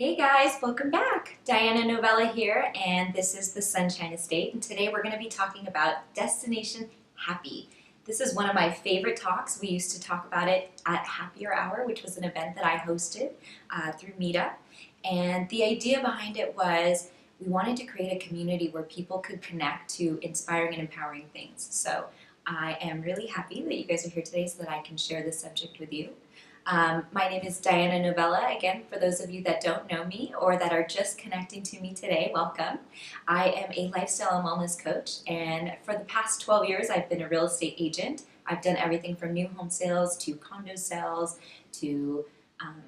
Hey guys, welcome back. Diana Novella here, and this is the Sunshine Estate. And today we're going to be talking about Destination Happy. This is one of my favorite talks. We used to talk about it at Happier Hour, which was an event that I hosted through Meetup. And the idea behind it was we wanted to create a community where people could connect to inspiring and empowering things. So I am really happy that you guys are here today so that I can share this subject with you. My name is Diana Novella. Again, for those of you that don't know me or that are just connecting to me today, welcome. I am a lifestyle and wellness coach, and for the past 12 years, I've been a real estate agent. I've done everything from new home sales to condo sales to um,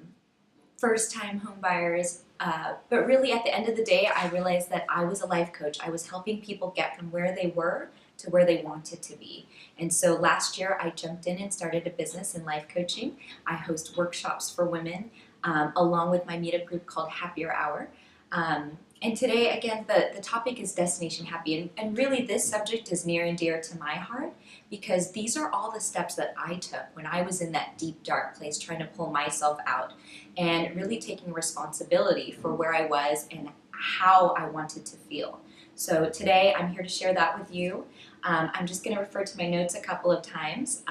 first-time home buyers. But really, at the end of the day, I realized that I was a life coach. I was helping people get from where they were to where they wanted to be. And so last year, I jumped in and started a business in life coaching. I host workshops for women along with my meetup group called Happier Hour. And today, again, the topic is Destination Happy. And really, this subject is near and dear to my heart because these are all the steps that I took when I was in that deep, dark place trying to pull myself out and really taking responsibility for where I was and how I wanted to feel. So today, I'm here to share that with you. I'm just going to refer to my notes a couple of times.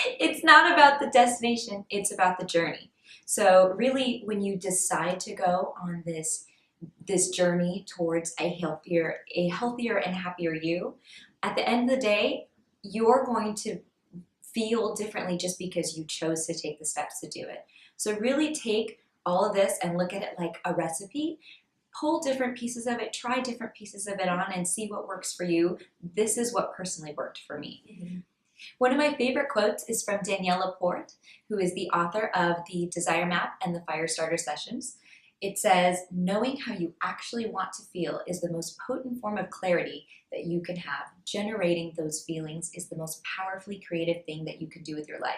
It's not about the destination, it's about the journey. So really, when you decide to go on this journey towards a healthier and happier you, at the end of the day, you're going to feel differently just because you chose to take the steps to do it. So really take all of this and look at it like a recipe. Pull different pieces of it, try different pieces of it on, and see what works for you. This is what personally worked for me. Mm-hmm. One of my favorite quotes is from Danielle Laporte, who is the author of the Desire Map and the Firestarter Sessions. It says, knowing how you actually want to feel is the most potent form of clarity that you can have. Generating those feelings is the most powerfully creative thing that you can do with your life.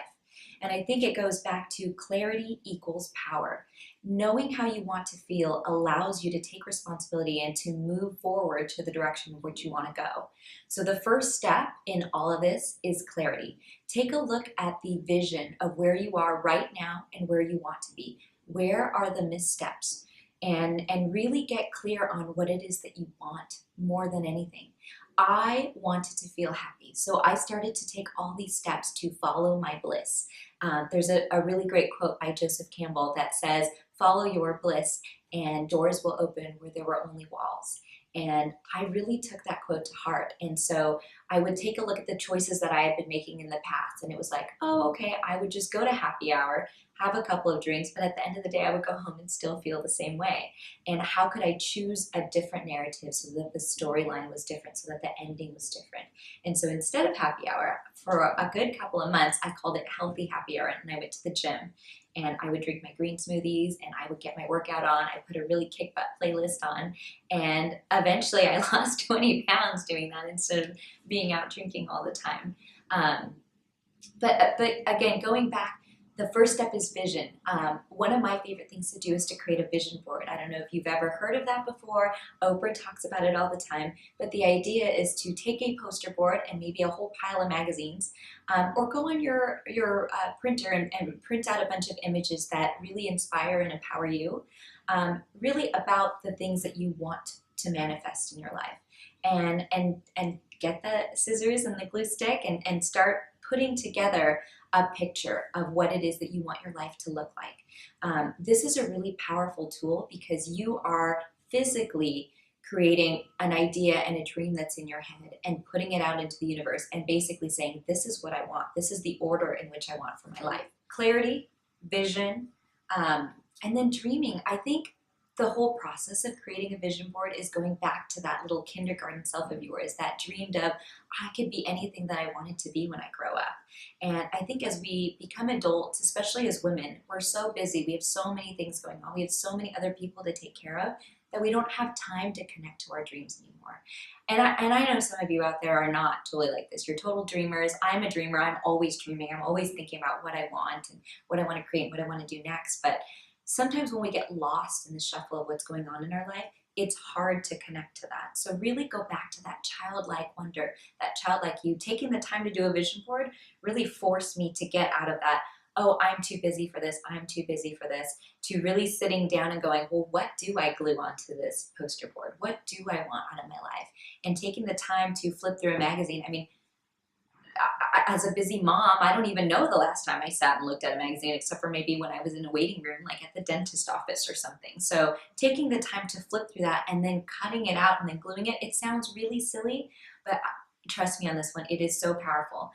And I think it goes back to clarity equals power. Knowing how you want to feel allows you to take responsibility and to move forward to the direction in which you want to go. So the first step in all of this is clarity. Take a look at the vision of where you are right now and where you want to be. Where are the missteps? And really get clear on what it is that you want more than anything. I wanted to feel happy, so I started to take all these steps to follow my bliss. There's a really great quote by Joseph Campbell that says, follow your bliss and doors will open where there were only walls. And I really took that quote to heart. And so I would take a look at the choices that I had been making in the past. And it was like, oh, okay, I would just go to happy hour, have a couple of drinks, but at the end of the day, I would go home and still feel the same way. And how could I choose a different narrative so that the storyline was different, so that the ending was different? And so instead of happy hour, for a good couple of months, I called it healthy happy hour. And I went to the gym and I would drink my green smoothies and I would get my workout on. I put a really kick butt playlist on. And eventually I lost 20 pounds doing that instead of being out drinking all the time. But again, going back, the first step is vision. One of my favorite things to do is to create a vision board. I don't know if you've ever heard of that before. Oprah talks about it all the time. But the idea is to take a poster board and maybe a whole pile of magazines, or go on your printer and print out a bunch of images that really inspire and empower you, really about the things that you want to manifest in your life. And get the scissors and the glue stick and start putting together a picture of what it is that you want your life to look like. This is a really powerful tool because you are physically creating an idea and a dream that's in your head and putting it out into the universe and basically saying, this is what I want. This is the order in which I want for my life. Clarity, vision, and then dreaming. I think the whole process of creating a vision board is going back to that little kindergarten self of yours that dreamed of, I could be anything that I wanted to be when I grow up. And I think as we become adults, especially as women, we're so busy. We have so many things going on. We have so many other people to take care of that we don't have time to connect to our dreams anymore. And I know some of you out there are not totally like this. You're total dreamers. I'm a dreamer. I'm always dreaming. I'm always thinking about what I want and what I want to create and what I want to do next. But sometimes when we get lost in the shuffle of what's going on in our life, it's hard to connect to that. So really go back to that childlike wonder, that childlike you. Taking the time to do a vision board really forced me to get out of that, oh, I'm too busy for this, I'm too busy for this, to really sitting down and going, well, what do I glue onto this poster board? What do I want out of my life? And taking the time to flip through a magazine. I mean, as a busy mom, I don't even know the last time I sat and looked at a magazine, except for maybe when I was in a waiting room, like at the dentist office or something. So taking the time to flip through that and then cutting it out and then gluing it, it sounds really silly, but trust me on this one, it is so powerful.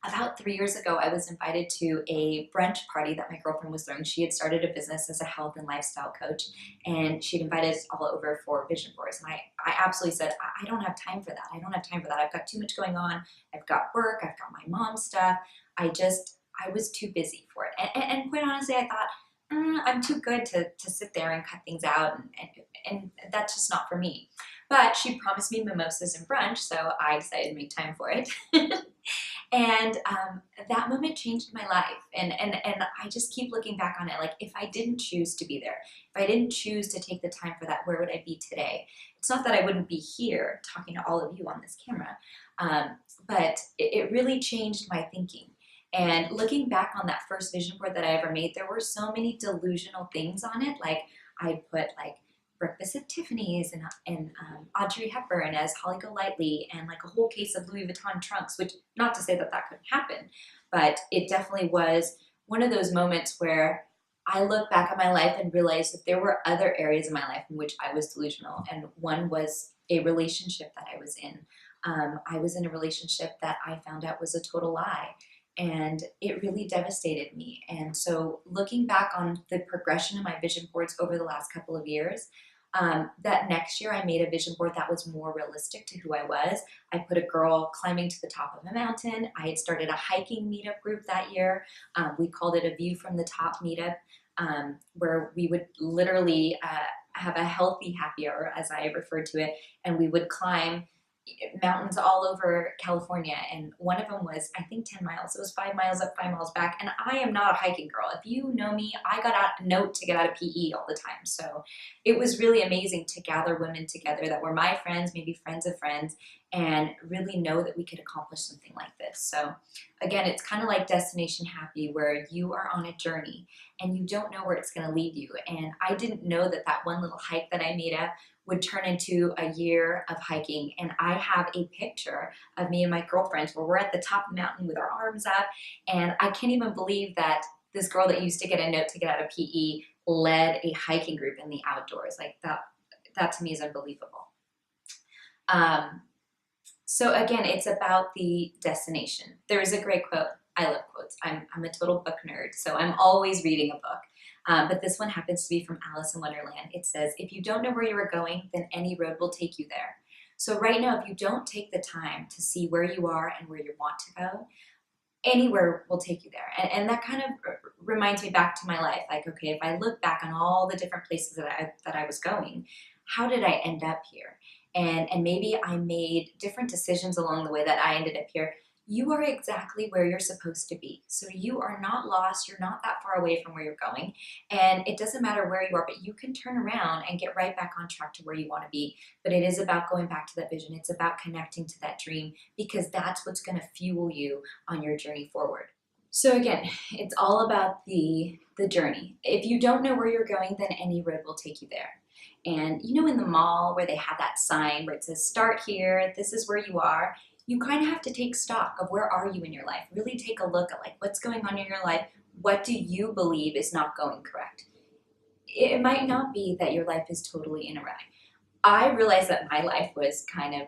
About 3 years ago, I was invited to a brunch party that my girlfriend was throwing. She had started a business as a health and lifestyle coach, and she'd invited us all over for vision boards. And I absolutely said, I don't have time for that. I don't have time for that. I've got too much going on. I've got work. I've got my mom's stuff. I was too busy for it. And quite honestly, I thought, I'm too good to sit there and cut things out, and that's just not for me. But she promised me mimosas and brunch, so I decided to make time for it. And that moment changed my life. And I just keep looking back on it. Like, if I didn't choose to be there, if I didn't choose to take the time for that, where would I be today? It's not that I wouldn't be here talking to all of you on this camera, but it really changed my thinking. And looking back on that first vision board that I ever made, there were so many delusional things on it. Like, I put like Breakfast at Tiffany's and Audrey Hepburn as Holly Golightly, and like a whole case of Louis Vuitton trunks, which, not to say that that couldn't happen, but it definitely was one of those moments where I look back at my life and realized that there were other areas of my life in which I was delusional. And one was a relationship that I was in. I was in a relationship that I found out was a total lie. And it really devastated me. And so looking back on the progression of my vision boards over the last couple of years, that next year I made a vision board that was more realistic to who I was. I put a girl climbing to the top of a mountain. I had started a hiking meetup group that year. We called it a View from the Top meetup, where we would literally have a healthy happy hour, as I referred to it, and we would climb mountains all over California, and one of them was, I think, 10 miles. It was 5 miles up, 5 miles back, and I am not a hiking girl. If you know me, I got out a note to get out of PE all the time. So it was really amazing to gather women together that were my friends, maybe friends of friends, and really know that we could accomplish something like this. So again, it's kind of like Destination Happy, where you are on a journey and you don't know where it's going to lead you. And I didn't know that that one little hike that I made up would turn into a year of hiking. And I have a picture of me and my girlfriends where we're at the top of the mountain with our arms up. And I can't even believe that this girl that used to get a note to get out of PE led a hiking group in the outdoors. Like, that to me is unbelievable. So again, it's about the destination. There is a great quote. I love quotes. I'm a total book nerd, so I'm always reading a book. But this one happens to be from Alice in Wonderland. It says, if you don't know where you are going, then any road will take you there. So right now, if you don't take the time to see where you are and where you want to go, anywhere will take you there. And that kind of reminds me back to my life. Like, okay, if I look back on all the different places that I was going, how did I end up here? And maybe I made different decisions along the way that I ended up here. You are exactly where you're supposed to be. So you are not lost. You're not that far away from where you're going. And it doesn't matter where you are, but you can turn around and get right back on track to where you want to be. But it is about going back to that vision. It's about connecting to that dream, because that's what's going to fuel you on your journey forward. So again, it's all about the journey. If you don't know where you're going, then any road will take you there. And you know, in the mall where they have that sign where it says, start here, this is where you are, you kind of have to take stock of where are you in your life. Really take a look at like what's going on in your life. What do you believe is not going correct? It might not be that your life is totally in a wreck. I realized that my life was kind of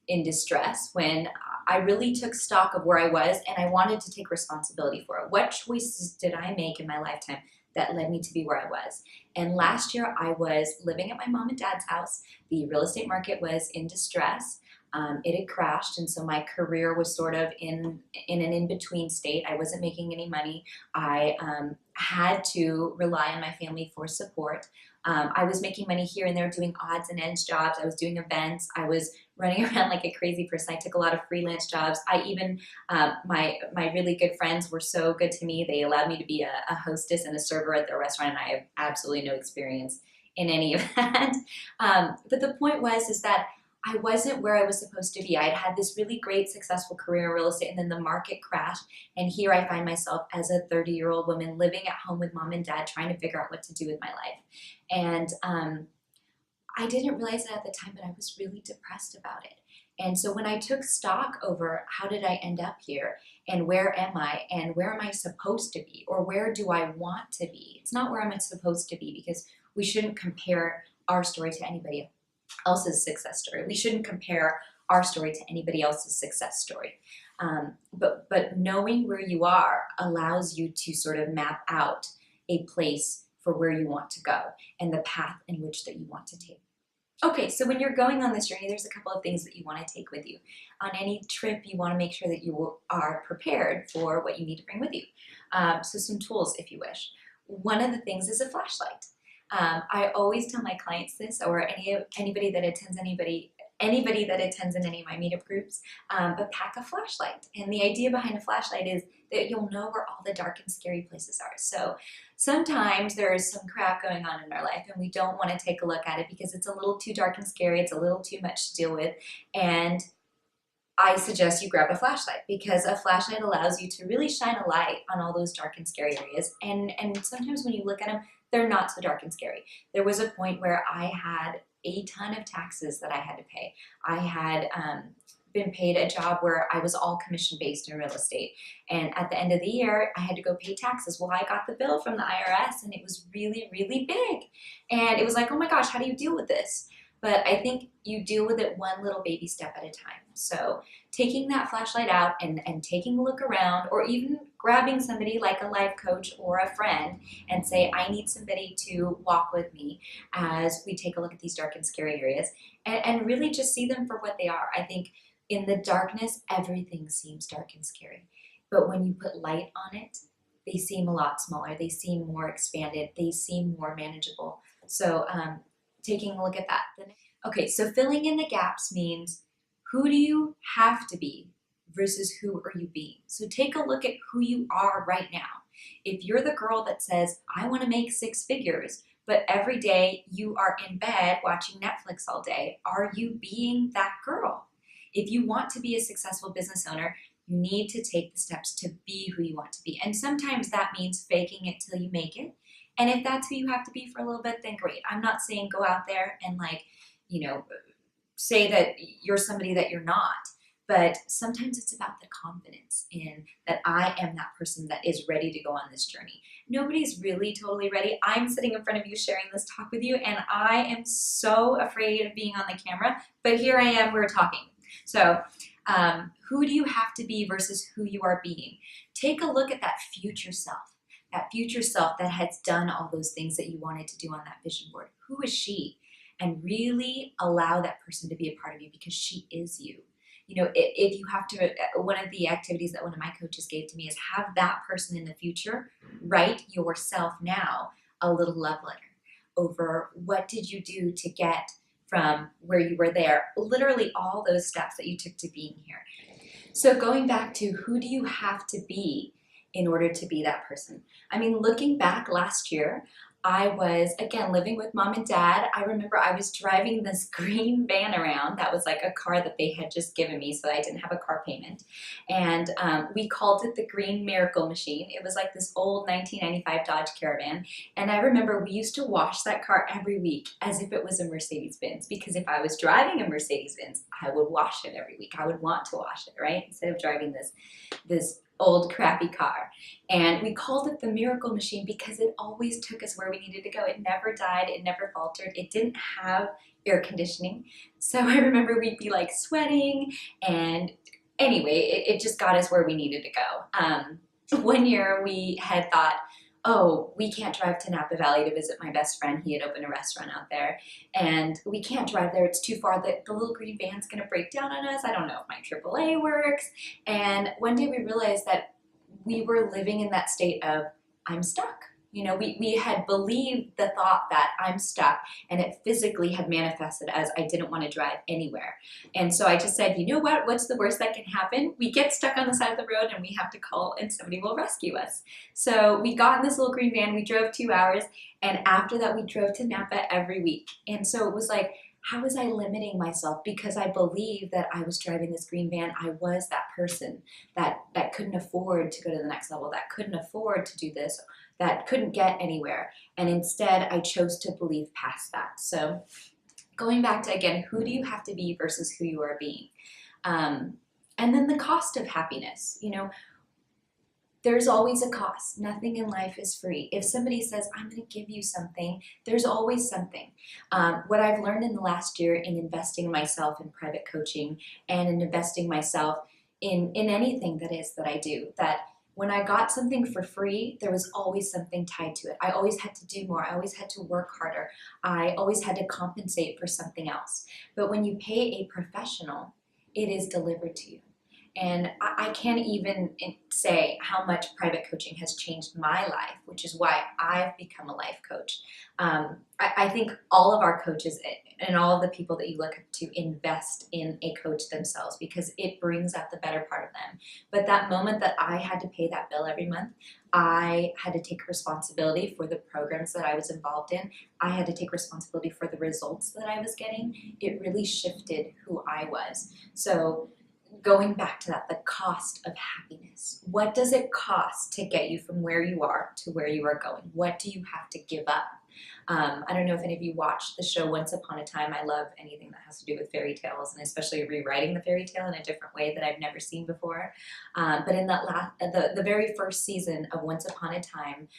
in distress when I really took stock of where I was, and I wanted to take responsibility for it. What choices did I make in my lifetime that led me to be where I was? And last year I was living at my mom and dad's house. The real estate market was in distress. It had crashed, and so my career was sort of in an in-between state. I wasn't making any money. I had to rely on my family for support. I was making money here and there doing odds and ends jobs. I was doing events. I was running around like a crazy person. I took a lot of freelance jobs. I even, my really good friends were so good to me. They allowed me to be a hostess and a server at their restaurant, and I have absolutely no experience in any of that. But the point is that I wasn't where I was supposed to be. I had had this really great, successful career in real estate, and then the market crashed. And here I find myself as a 30-year-old woman living at home with mom and dad, trying to figure out what to do with my life. And I didn't realize it at the time, but I was really depressed about it. And so when I took stock over how did I end up here and where am I and where am I supposed to be or where do I want to be? It's not where I'm supposed to be, because we shouldn't compare our story to anybody else's success story. We shouldn't compare our story to anybody else's success story. But knowing where you are allows you to sort of map out a place for where you want to go and the path in which that you want to take. Okay, so when you're going on this journey, there's a couple of things that you want to take with you. On any trip, you want to make sure that you are prepared for what you need to bring with you. So some tools, if you wish. One of the things is a flashlight. I always tell my clients this, or anybody that attends anybody that attends in any of my meetup groups, but pack a flashlight. And the idea behind a flashlight is that you'll know where all the dark and scary places are. So sometimes there is some crap going on in our life and we don't want to take a look at it because it's a little too dark and scary, it's a little too much to deal with, and I suggest you grab a flashlight, because a flashlight allows you to really shine a light on all those dark and scary areas. And sometimes when you look at them, they're not so dark and scary. There was a point where I had a ton of taxes that I had to pay. I had been paid a job where I was all commission based in real estate. And at the end of the year, I had to go pay taxes. Well, I got the bill from the IRS and it was really, really big. And it was like, oh my gosh, how do you deal with this? But I think you deal with it one little baby step at a time. So taking that flashlight out and taking a look around, or even grabbing somebody like a life coach or a friend and say, I need somebody to walk with me as we take a look at these dark and scary areas, and really just see them for what they are. I think in the darkness, everything seems dark and scary. But when you put light on it, they seem a lot smaller. They seem more expanded. They seem more manageable. So taking a look at that. Okay, so filling in the gaps means, who do you have to be versus who are you being? So take a look at who you are right now. If you're the girl that says, I want to make 6 figures, but every day you are in bed watching Netflix all day, are you being that girl? If you want to be a successful business owner, you need to take the steps to be who you want to be. And sometimes that means faking it till you make it. And if that's who you have to be for a little bit, then great. I'm not saying go out there and say that you're somebody that you're not. But sometimes it's about the confidence in that I am that person that is ready to go on this journey. Nobody's really totally ready. I'm sitting in front of you sharing this talk with you, and I am so afraid of being on the camera, but here I am, we're talking. So who do you have to be versus who you are being? Take a look at that future self that has done all those things that you wanted to do on that vision board. Who is she? And really allow that person to be a part of you, because she is you. You know, if you have to, one of the activities that one of my coaches gave to me is have that person in the future write yourself now a little love letter over what did you do to get from where you were there, literally all those steps that you took to being here. So going back to, who do you have to be in order to be that person? I mean, looking back last year, I was, again, living with mom and dad. I remember I was driving this green van around. That was like a car that they had just given me, so I didn't have a car payment. And we called it the Green Miracle Machine. It was like this old 1995 Dodge Caravan. And I remember we used to wash that car every week as if it was a Mercedes-Benz, because if I was driving a Mercedes-Benz, I would wash it every week. I would want to wash it, right? Instead of driving this old crappy car. And we called it the Miracle Machine because it always took us where we needed to go. It never died, it never faltered, it didn't have air conditioning. So I remember we'd be like sweating, and anyway, it just got us where we needed to go. One year we had thought, oh, we can't drive to Napa Valley to visit my best friend. He had opened a restaurant out there, and we can't drive there. It's too far. The little green van's gonna break down on us. I don't know if my AAA works. And one day we realized that we were living in that state of, I'm stuck. You know, we had believed the thought that I'm stuck, and it physically had manifested as I didn't want to drive anywhere. And so I just said, you know what? What's the worst that can happen? We get stuck on the side of the road and we have to call and somebody will rescue us. So we got in this little green van, we drove 2 hours, and after that we drove to Napa every week. And so it was like, How was I limiting myself because I believed that I was driving this green van? I was that person that couldn't afford to go to the next level, that couldn't afford to do this, that couldn't get anywhere. And instead, I chose to believe past that. So going back to, again, who do you have to be versus who you are being? Um, and then the cost of happiness. There's always a cost. Nothing in life is free. If somebody says, I'm going to give you something, there's always something. What I've learned in the last year in investing myself in private coaching and in investing myself in anything that I do, that when I got something for free, there was always something tied to it. I always had to do more. I always had to work harder. I always had to compensate for something else. But when you pay a professional, it is delivered to you. And I can't even say how much private coaching has changed my life, which is why I've become a life coach. I think all of our coaches and all of the people that you look up to invest in a coach themselves because it brings out the better part of them. But that moment that I had to pay that bill every month, I had to take responsibility for the programs that I was involved in. I had to take responsibility for the results that I was getting. It really shifted who I was. So going back to that, the cost of happiness. What does it cost to get you from where you are to where you are going? What do you have to give up? I don't know if any of you watched the show Once Upon a Time. I love anything that has to do with fairy tales, and especially rewriting the fairy tale in a different way that I've never seen before. But in the very first season of Once Upon a Time,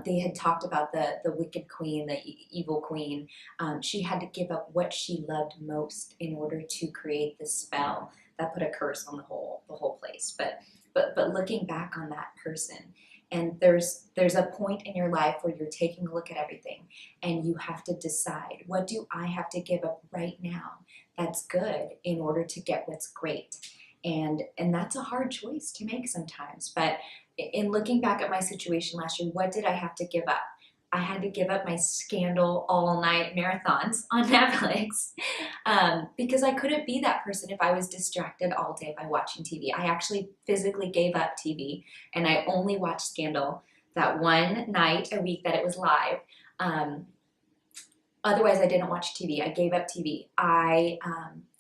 they had talked about the wicked queen, the evil queen. She had to give up what she loved most in order to create this spell that put a curse on the whole place. But looking back on that person, and there's a point in your life where you're taking a look at everything and you have to decide, what do I have to give up right now that's good in order to get what's great? And that's a hard choice to make sometimes. But in looking back at my situation last year, what did I have to give up? I had to give up my Scandal all-night marathons on Netflix because I couldn't be that person if I was distracted all day by watching TV. I actually physically gave up TV, and I only watched Scandal that one night a week that it was live. Otherwise, I didn't watch TV. I gave up TV. I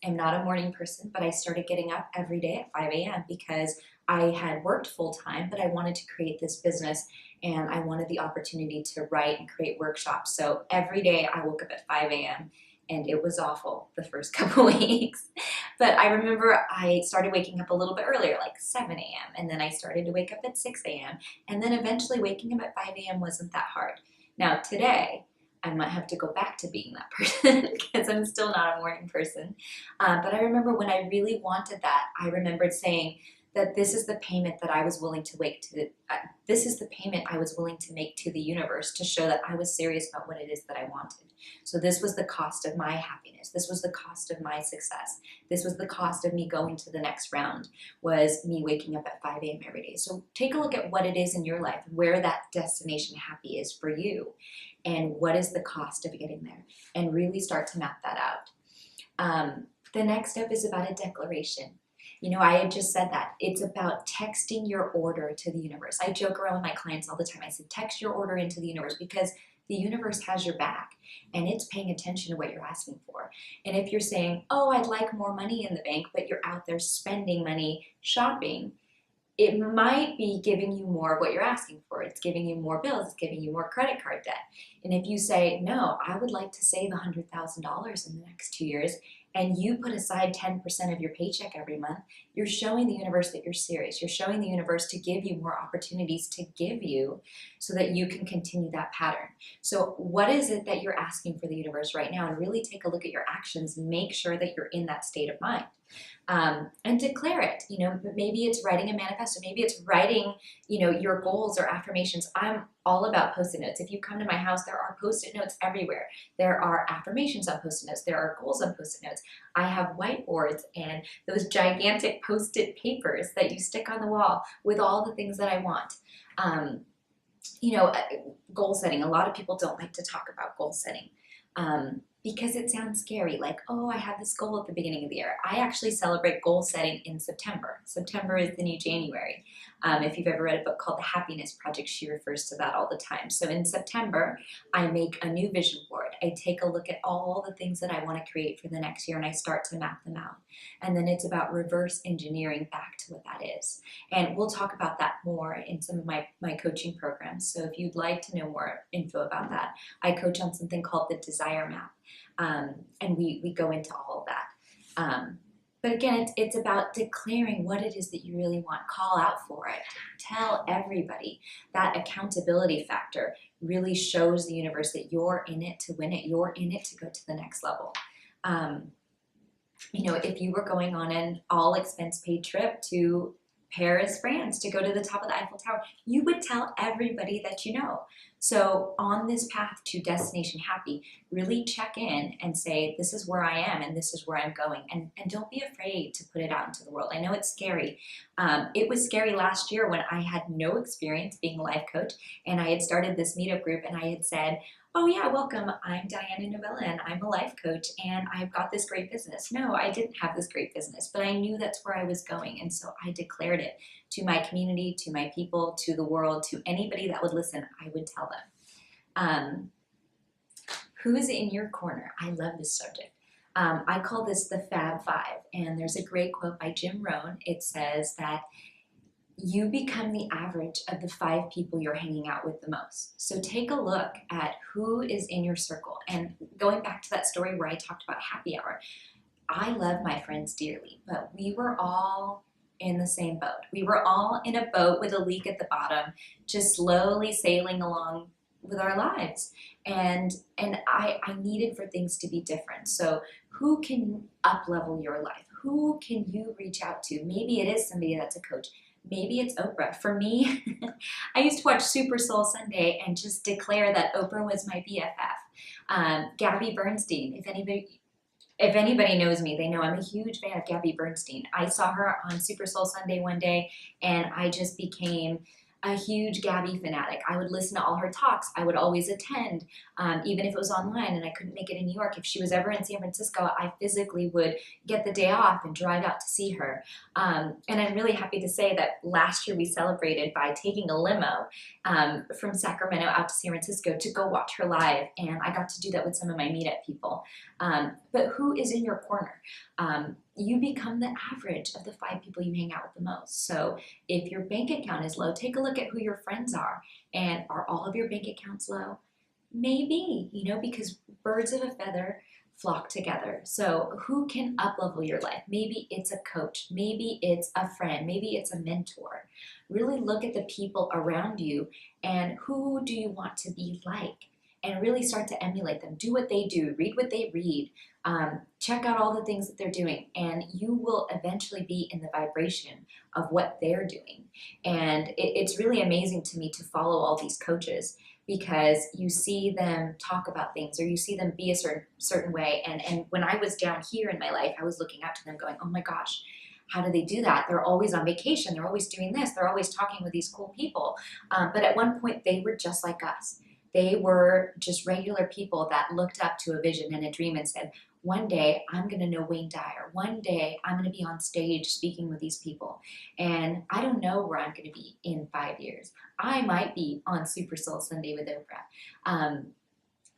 am not a morning person, but I started getting up every day at 5 a.m. because I had worked full time, but I wanted to create this business and I wanted the opportunity to write and create workshops. So every day I woke up at 5 a.m. and it was awful the first couple weeks. But I remember I started waking up a little bit earlier, like 7 a.m. And then I started to wake up at 6 a.m. And then eventually waking up at 5 a.m. wasn't that hard. Now today, I might have to go back to being that person because I'm still not a morning person. But I remember when I really wanted that, I remembered saying that this is the payment that I was willing to this is the payment I was willing to make to the universe to show that I was serious about what it is that I wanted. So this was the cost of my happiness. This was the cost of my success. This was the cost of me going to the next round, was me waking up at 5 a.m. every day. So take a look at what it is in your life, where that destination happy is for you, and what is the cost of getting there, and really start to map that out. The next step is about a declaration. I had just said that. It's about texting your order to the universe. I joke around with my clients all the time. I said, text your order into the universe because the universe has your back and it's paying attention to what you're asking for. And if you're saying, oh, I'd like more money in the bank, but you're out there spending money shopping, it might be giving you more of what you're asking for. It's giving you more bills. It's giving you more credit card debt. And if you say, no, I would like to save $100,000 in the next 2 years, and you put aside 10% of your paycheck every month, you're showing the universe that you're serious. You're showing the universe to give you more opportunities to give you so that you can continue that pattern. So what is it that you're asking for the universe right now? And really take a look at your actions. Make sure that you're in that state of mind. And declare it. Maybe it's writing a manifesto. Maybe it's writing, your goals or affirmations. I'm all about Post-it notes. If you come to my house, there are Post-it notes everywhere. There are affirmations on Post-it notes. There are goals on Post-it notes. I have whiteboards and those gigantic Post-it papers that you stick on the wall with all the things that I want. Goal setting. A lot of people don't like to talk about goal setting. Because it sounds scary, like, oh, I have this goal at the beginning of the year. I actually celebrate goal setting in September. September is the new January. If you've ever read a book called The Happiness Project, she refers to that all the time. So in September, I make a new vision board. I take a look at all the things that I want to create for the next year and I start to map them out. And then it's about reverse engineering back to what that is. And we'll talk about that more in some of my coaching programs. So if you'd like to know more info about that, I coach on something called the Desire Map. And we go into all of that. But again, it's about declaring what it is that you really want. Call out for it. Tell everybody. That accountability factor really shows the universe that you're in it to win it. You're in it to go to the next level. If you were going on an all expense paid trip to Paris, France, to go to the top of the Eiffel Tower, you would tell everybody that you know. So on this path to Destination Happy, really check in and say, this is where I am and this is where I'm going. And don't be afraid to put it out into the world. I know it's scary. It was scary last year when I had no experience being a life coach and I had started this meetup group and I had said, oh yeah, welcome, I'm Diana Novella and I'm a life coach and I've got this great business. No, I didn't have this great business, but I knew that's where I was going. And so I declared it to my community, to my people, to the world, to anybody that would listen, I would tell them. Who's in your corner? I love this subject. I call this the Fab Five, and there's a great quote by Jim Rohn. It says that you become the average of the 5 people you're hanging out with the most. So take a look at who is in your circle. And going back to that story where I talked about happy hour, I love my friends dearly, but we were all in the same boat. We were all in a boat with a leak at the bottom, just slowly sailing along with our lives. And I needed for things to be different. So who can up level your life? Who can you reach out to? Maybe it is somebody that's a coach. Maybe it's Oprah. For me, I used to watch Super Soul Sunday and just declare that Oprah was my BFF. Gabby Bernstein, if anybody knows me, they know I'm a huge fan of Gabby Bernstein. I saw her on Super Soul Sunday one day and I just became a huge Gabby fanatic. I would listen to all her talks. I would always attend, even if it was online and I couldn't make it in New York. If she was ever in San Francisco, I physically would get the day off and drive out to see her. And I'm really happy to say that last year we celebrated by taking a limo from Sacramento out to San Francisco to go watch her live. And I got to do that with some of my meetup people. But who is in your corner? You become the average of the 5 people you hang out with the most. So if your bank account is low, take a look at who your friends are. And are all of your bank accounts low? Maybe, because birds of a feather flock together. So who can up-level your life? Maybe it's a coach. Maybe it's a friend. Maybe it's a mentor. Really look at the people around you and who do you want to be like? And really start to emulate them. Do what they do. Read what they read. Check out all the things that they're doing. And you will eventually be in the vibration of what they're doing. And it's really amazing to me to follow all these coaches because you see them talk about things or you see them be a certain way. And when I was down here in my life, I was looking up to them going, oh my gosh, how do they do that? They're always on vacation. They're always doing this. They're always talking with these cool people. But at one point, they were just like us. They were just regular people that looked up to a vision and a dream and said, one day I'm going to know Wayne Dyer. One day I'm going to be on stage speaking with these people. And I don't know where I'm going to be in 5 years. I might be on Super Soul Sunday with Oprah.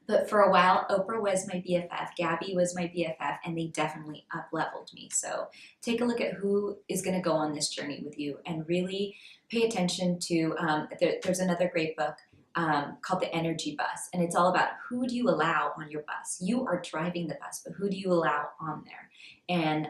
But for a while, Oprah was my BFF, Gabby was my BFF, and they definitely up-leveled me. So take a look at who is going to go on this journey with you and really pay attention to, there's another great book called The Energy Bus, and it's all about who do you allow on your bus. You are driving the bus, but who do you allow on there? And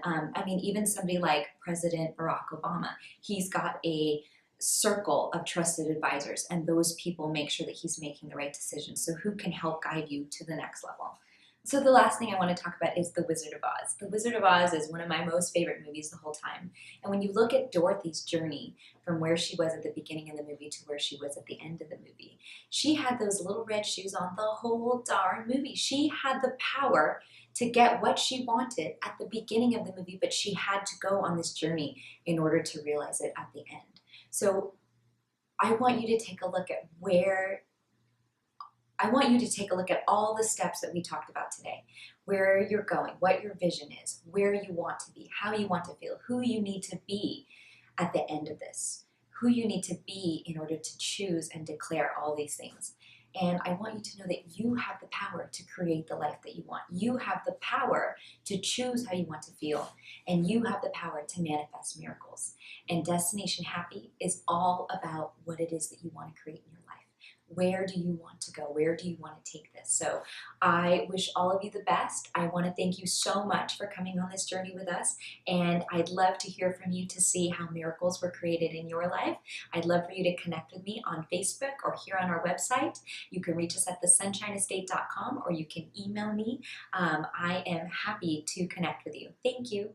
even somebody like President Barack Obama, he's got a circle of trusted advisors, and those people make sure that he's making the right decisions. So who can help guide you to the next level? So the last thing I want to talk about is The Wizard of Oz. The Wizard of Oz is one of my most favorite movies the whole time. And when you look at Dorothy's journey from where she was at the beginning of the movie to where she was at the end of the movie, she had those little red shoes on the whole darn movie. She had the power to get what she wanted at the beginning of the movie, but she had to go on this journey in order to realize it at the end. So I want you to take a look at all the steps that we talked about today, where you're going, what your vision is, where you want to be, how you want to feel, who you need to be at the end of this, who you need to be in order to choose and declare all these things. And I want you to know that you have the power to create the life that you want. You have the power to choose how you want to feel, and you have the power to manifest miracles. And Destination Happy is all about what it is that you want to create in your life. Where do you want to go? Where do you want to take this? So I wish all of you the best. I want to thank you so much for coming on this journey with us. And I'd love to hear from you to see how miracles were created in your life. I'd love for you to connect with me on Facebook or here on our website. You can reach us at thesunshineestate.com or you can email me. I am happy to connect with you. Thank you.